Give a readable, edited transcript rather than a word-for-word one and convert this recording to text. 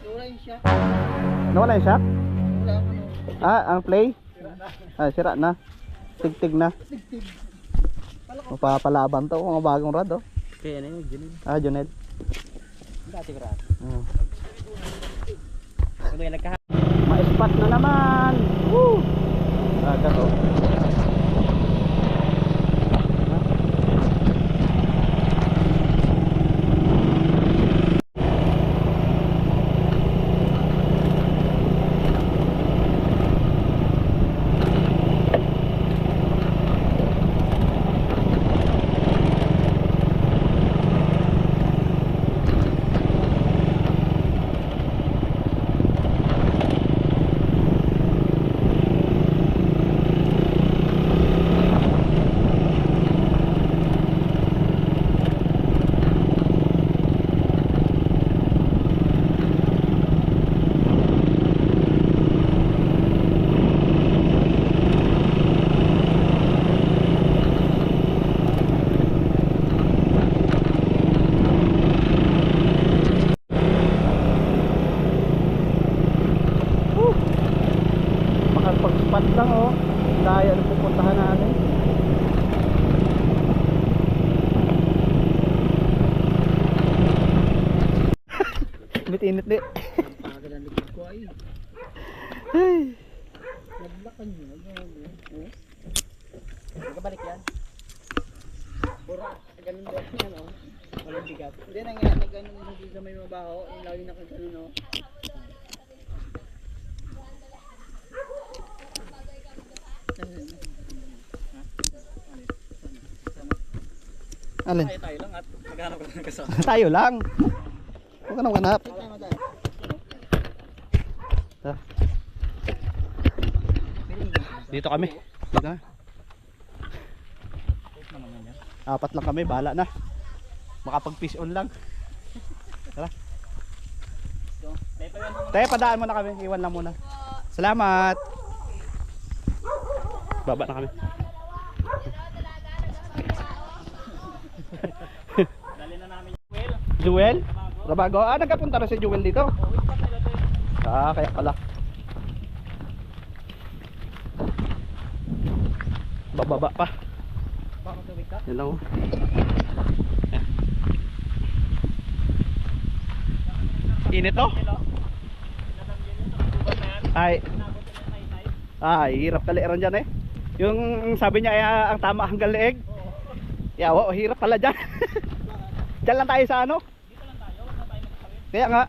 Wala yung shot. Nawala yung shot? Wala ang ano. Ah, ang play? Ah, sira na. Tig-tig na. Tig-tig. Mapapalaban to, mga bagong rod oh. Kaya ano yun, Junel? Ah, Junel. Dati ko rad. Kaya ma-spot na naman. Woo! Agad oh. Makapag-spot lang oh. Daya na pupuntahan natin. Init-init din. Pagod ang likod ko ay. Ay. Naglakan nyo. Magkabalik yan. Pura. Ganun ba yan o? Walang bigat. Hindi na nga. Ganun hindi sa may mabaho. Yung lagi na kung ganun o. Alin? Tayo lang at maghanap ko ng kasama. Tayo lang. Huwag ka nang ganap. Dito kami. Dito na. Apat lang kami, bahala na. Makapag-fish on lang. Tara. Tayo, padaan muna kami. Iwan lang muna. Salamat. Baba na kami. Dali na namin yung Joel. Joel? Rabago? Ah, nagkapunta na si Joel dito. Ah, kaya pala. Bababa pa. Bakit tubig ka? Yan lang oh. Init oh. Ay. Ay, hirap kaliran dyan eh. Yung sabi niya ay ang tama hanggang leeg. Yeah, oh, hirap pala dyan. Dyan lang tayo sa ano? Kaya nga.